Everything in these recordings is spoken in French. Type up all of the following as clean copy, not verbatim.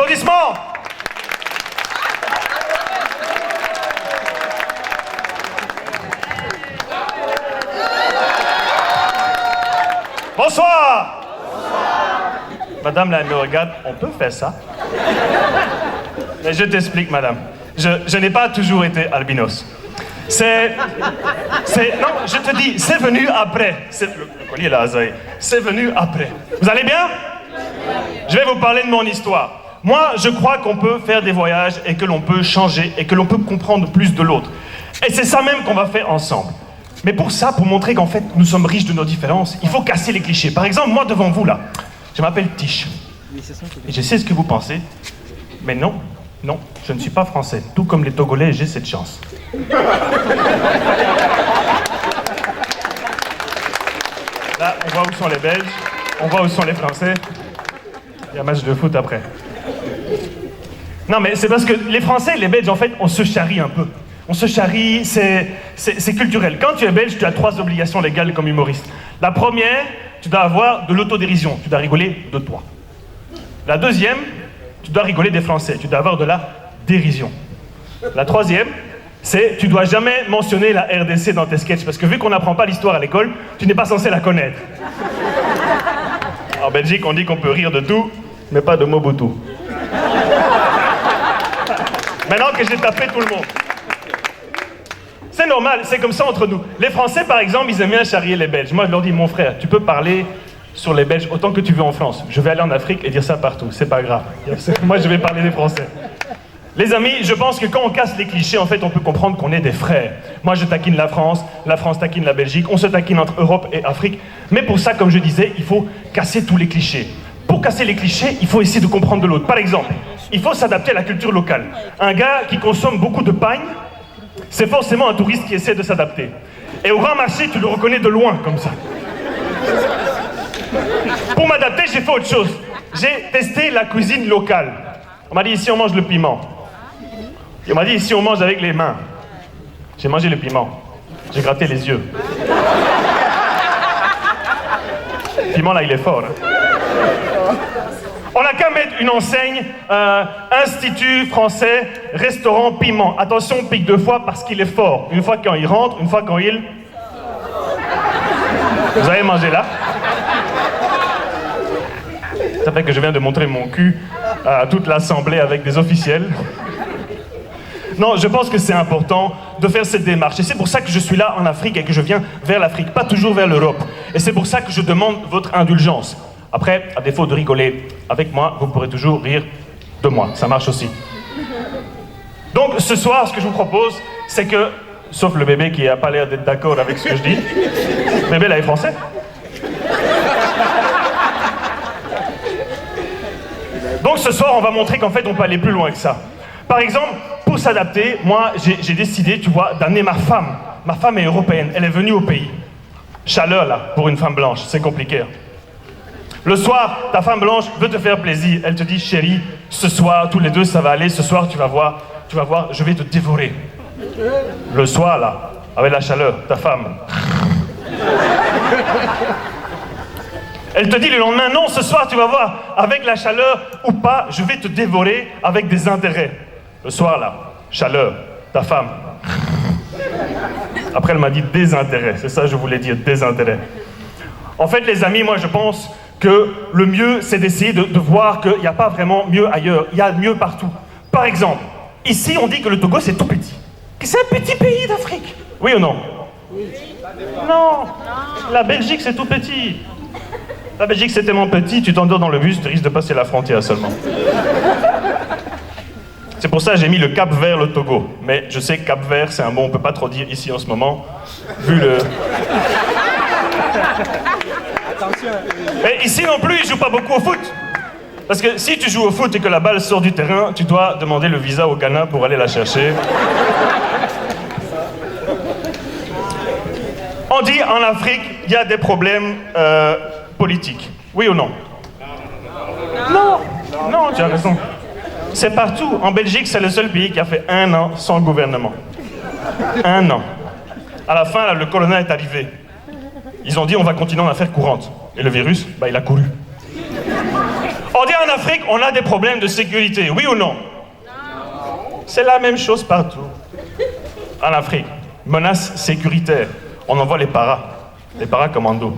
Applaudissements. Bonsoir. Madame, là, elle me regarde. On peut faire ça? Mais je t'explique, madame. Je n'ai pas toujours été albinos. Non, je te dis, c'est venu après. Le collier là, Azaï. C'est venu après. Vous allez bien? Je vais vous parler de mon histoire. Moi, je crois qu'on peut faire des voyages et que l'on peut changer et que l'on peut comprendre plus de l'autre. Et c'est ça même qu'on va faire ensemble. Mais pour ça, pour montrer qu'en fait, nous sommes riches de nos différences, il faut casser les clichés. Par exemple, moi, devant vous, là, je m'appelle Tiche. Et je sais ce que vous pensez. Mais non, je ne suis pas français. Tout comme les Togolais, j'ai cette chance. Là, on voit où sont les Belges, on voit où sont les Français. Il y a un match de foot après. Non, mais c'est parce que les Français et les Belges, en fait, on se charrie un peu. On se charrie, c'est culturel. Quand tu es belge, tu as 3 obligations légales comme humoriste. La première, tu dois avoir de l'autodérision. Tu dois rigoler de toi. La deuxième, tu dois rigoler des Français. Tu dois avoir de la dérision. La troisième, c'est tu dois jamais mentionner la RDC dans tes sketchs. Parce que vu qu'on n'apprend pas l'histoire à l'école, tu n'es pas censé la connaître. En Belgique, on dit qu'on peut rire de tout, mais pas de Mobutu. Maintenant que j'ai tapé tout le monde. C'est normal, c'est comme ça entre nous. Les Français, par exemple, ils aiment bien charrier les Belges. Moi, je leur dis, mon frère, tu peux parler sur les Belges autant que tu veux en France. Je vais aller en Afrique et dire ça partout, c'est pas grave. Moi, je vais parler des Français. Les amis, je pense que quand on casse les clichés, en fait, on peut comprendre qu'on est des frères. Moi, je taquine la France taquine la Belgique, on se taquine entre Europe et Afrique. Mais pour ça, comme je disais, il faut casser tous les clichés. Pour casser les clichés, il faut essayer de comprendre de l'autre. Par exemple, il faut s'adapter à la culture locale. Un gars qui consomme beaucoup de pagne, c'est forcément un touriste qui essaie de s'adapter. Et au grand marché, tu le reconnais de loin, comme ça. Pour m'adapter, j'ai fait autre chose. J'ai testé la cuisine locale. On m'a dit, ici, on mange le piment. Et on m'a dit, ici, on mange avec les mains. J'ai mangé le piment. J'ai gratté les yeux. Le piment, là, il est fort. Hein. On n'a qu'à mettre une enseigne, Institut français, restaurant piment. Attention, on pique 2 fois parce qu'il est fort. Une fois quand il rentre, une fois quand il... Vous avez mangé là? Ça fait que je viens de montrer mon cul à toute l'assemblée avec des officiels. Non, je pense que c'est important de faire cette démarche. Et c'est pour ça que je suis là en Afrique et que je viens vers l'Afrique, pas toujours vers l'Europe. Et c'est pour ça que je demande votre indulgence. Après, à défaut de rigoler avec moi, vous pourrez toujours rire de moi. Ça marche aussi. Donc, ce soir, ce que je vous propose, c'est que, sauf le bébé qui n'a pas l'air d'être d'accord avec ce que je dis, le bébé, là, est français. Donc, ce soir, on va montrer qu'en fait, on peut aller plus loin que ça. Par exemple, pour s'adapter, moi, j'ai décidé, tu vois, d'amener ma femme. Ma femme est européenne, elle est venue au pays. Chaleur, là, pour une femme blanche, c'est compliqué. Le soir, ta femme blanche veut te faire plaisir. Elle te dit, chérie, ce soir, tous les deux, ça va aller. Ce soir, tu vas voir, je vais te dévorer. Le soir, là, avec la chaleur, ta femme. Elle te dit le lendemain, non, ce soir, tu vas voir, avec la chaleur ou pas, je vais te dévorer avec des intérêts. Le soir, là, chaleur, ta femme. Après, elle m'a dit désintérêt. C'est ça que je voulais dire, désintérêt. En fait, les amis, moi, je pense que le mieux, c'est d'essayer de voir qu'il n'y a pas vraiment mieux ailleurs. Il y a mieux partout. Par exemple, ici, on dit que le Togo, c'est tout petit. Que c'est un petit pays d'Afrique. Oui ou non? Oui. Non. La Belgique, c'est tout petit. La Belgique, c'est tellement petit, tu t'endors dans le bus, tu risques de passer la frontière seulement. C'est pour ça que j'ai mis le Cap Vert, le Togo. Mais je sais que Cap Vert, c'est un mot, on ne peut pas trop dire ici en ce moment, vu le... Mais ici non plus, ils ne jouent pas beaucoup au foot. Parce que si tu joues au foot et que la balle sort du terrain, tu dois demander le visa au Ghana pour aller la chercher. On dit en Afrique, il y a des problèmes politiques. Oui ou non? Non. Non, tu as raison. C'est partout. En Belgique, c'est le seul pays qui a fait 1 an sans gouvernement. 1 an. À la fin, là, le colonel est arrivé. Ils ont dit, on va continuer en affaires courantes. Et le virus, il a couru. On dit en Afrique, on a des problèmes de sécurité, oui ou non? C'est la même chose partout. En Afrique, menace sécuritaire, on envoie les paracommandos.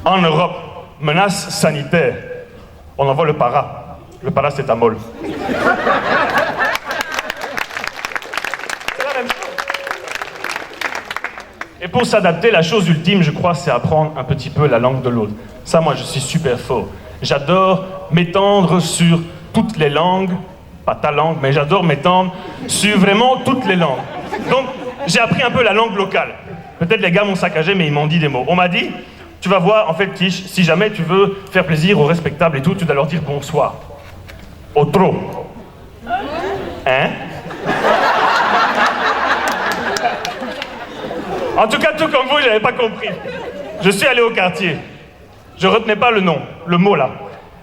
En Europe, menace sanitaire, on envoie le paracétamol. C'est la même chose. Et pour s'adapter, la chose ultime, je crois, c'est apprendre un petit peu la langue de l'autre. Ça, moi, je suis super fort. J'adore m'étendre sur toutes les langues, pas ta langue, mais j'adore m'étendre sur vraiment toutes les langues. Donc, j'ai appris un peu la langue locale. Peut-être les gars m'ont saccagé, mais ils m'ont dit des mots. On m'a dit, tu vas voir, en fait, Tish, si jamais tu veux faire plaisir aux respectables et tout, tu dois leur dire bonsoir. Otro. Hein? En tout cas, tout comme vous, j'avais pas compris. Je suis allé au quartier. Je retenais pas le nom, le mot là.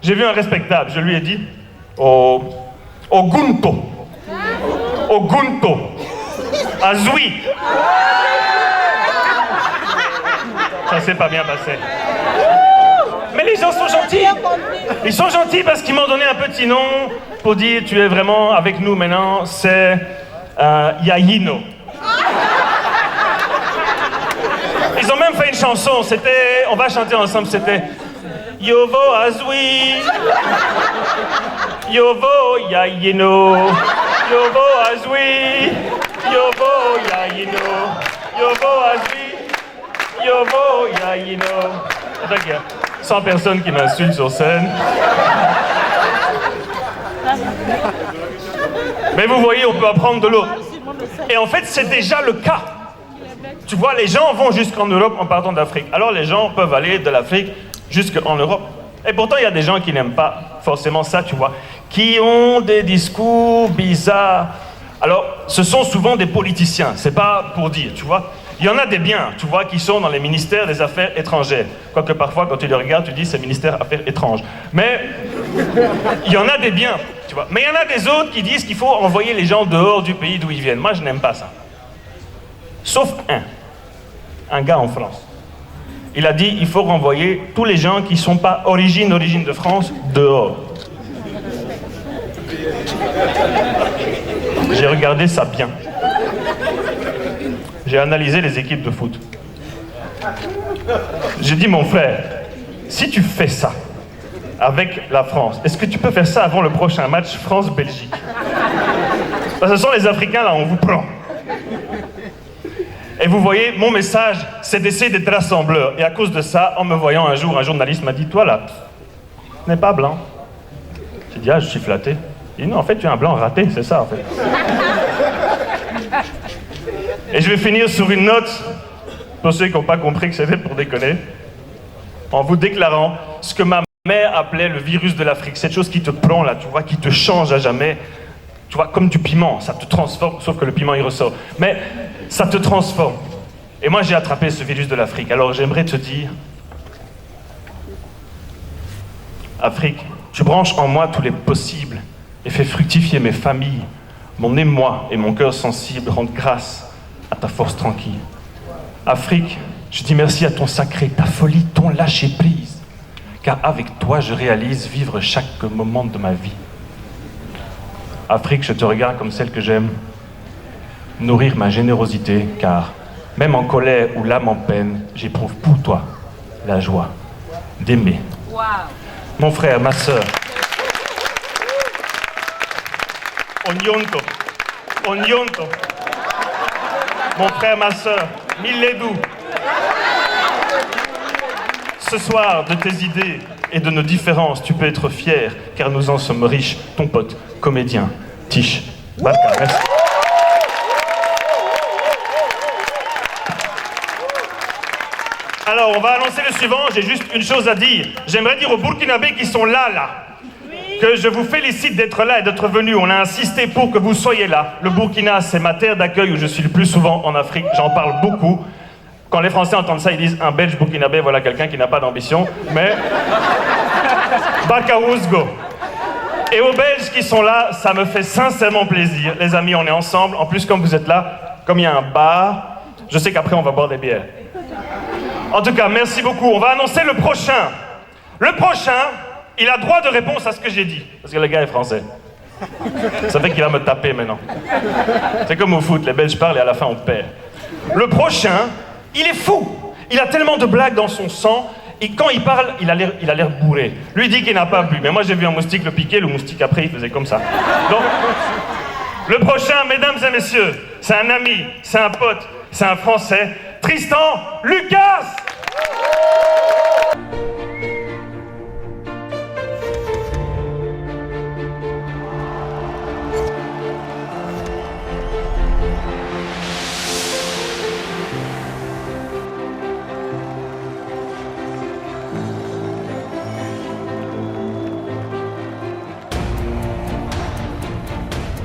J'ai vu un respectable, je lui ai dit Ogunto. Ogunto. Azui. Ça s'est pas bien passé. Mais les gens sont gentils. Ils sont gentils parce qu'ils m'ont donné un petit nom pour dire tu es vraiment avec nous maintenant. C'est Yayino. Ils ont même fait une chanson, c'était... On va chanter ensemble, c'était... Yovo Azui, Yovo Yayino, Yovo Azui, Yovo Yayino, Yovo Azui, Yovo Yayino. C'est vrai qu'il y a 100 personnes qui m'insultent sur scène. Mais vous voyez, on peut apprendre de l'autre. Et en fait, c'est déjà le cas. Tu vois, les gens vont jusqu'en Europe en partant d'Afrique. Alors les gens peuvent aller de l'Afrique jusqu'en Europe. Et pourtant, il y a des gens qui n'aiment pas forcément ça, tu vois, qui ont des discours bizarres. Alors, ce sont souvent des politiciens, c'est pas pour dire, tu vois. Il y en a des biens, tu vois, qui sont dans les ministères des Affaires étrangères. Quoique parfois, quand tu les regardes, tu dis c'est ministère Affaires étranges. Mais il y en a des biens, tu vois. Mais il y en a des autres qui disent qu'il faut envoyer les gens dehors du pays d'où ils viennent. Moi, je n'aime pas ça. Sauf un gars en France. Il a dit il faut renvoyer tous les gens qui ne sont pas origine de France dehors. J'ai regardé ça bien. J'ai analysé les équipes de foot. J'ai dit mon frère, si tu fais ça avec la France, est-ce que tu peux faire ça avant le prochain match France-Belgique? Parce que ce sont les Africains là, on vous prend. Et vous voyez, mon message, c'est d'essayer d'être rassembleur. Et à cause de ça, en me voyant un jour, un journaliste m'a dit, toi là, tu n'es pas blanc. J'ai dit, ah, je suis flatté. Il dit, non, en fait, tu es un blanc raté, c'est ça, en fait. Et je vais finir sur une note, pour ceux qui n'ont pas compris que c'était pour déconner, en vous déclarant ce que ma mère appelait le virus de l'Afrique. Cette chose qui te prend là, tu vois, qui te change à jamais. Tu vois, comme du piment, ça te transforme, sauf que le piment, il ressort. Mais ça te transforme. Et moi, j'ai attrapé ce virus de l'Afrique. Alors, j'aimerais te dire, Afrique, tu branches en moi tous les possibles et fais fructifier mes familles, mon émoi et mon cœur sensible rendent grâce à ta force tranquille. Afrique, je dis merci à ton sacré, ta folie, ton lâcher-prise, car avec toi, je réalise vivre chaque moment de ma vie. Afrique, je te regarde comme celle que j'aime, nourrir ma générosité, car même en colère ou l'âme en peine, j'éprouve pour toi la joie d'aimer. Wow. Mon frère, ma sœur, Onyonto, Onyonto, mon frère, ma sœur, Miledou, ce soir, de tes idées et de nos différences, tu peux être fier, car nous en sommes riches, ton pote, comédien, Tish Barka. Merci. Alors, on va annoncer le suivant, j'ai juste une chose à dire. J'aimerais dire aux Burkinabés qui sont là, que je vous félicite d'être là et d'être venus. On a insisté pour que vous soyez là. Le Burkina, c'est ma terre d'accueil où je suis le plus souvent en Afrique. J'en parle beaucoup. Quand les Français entendent ça, ils disent un Belge burkinabé, voilà quelqu'un qui n'a pas d'ambition. Mais Barka Ouzgo. Et aux Belges qui sont là, ça me fait sincèrement plaisir. Les amis, on est ensemble. En plus, comme vous êtes là, comme il y a un bar, je sais qu'après on va boire des bières. En tout cas, merci beaucoup. On va annoncer le prochain. Le prochain, il a droit de réponse à ce que j'ai dit. Parce que le gars est français. Ça fait qu'il va me taper maintenant. C'est comme au foot, les Belges parlent et à la fin on perd. Le prochain, il est fou. Il a tellement de blagues dans son sang, et quand il parle, il a l'air bourré. Lui dit qu'il n'a pas bu, mais moi j'ai vu un moustique le piquer, le moustique après il faisait comme ça. Donc, le prochain, mesdames et messieurs, c'est un ami, c'est un pote, c'est un Français, Tristan Lucas.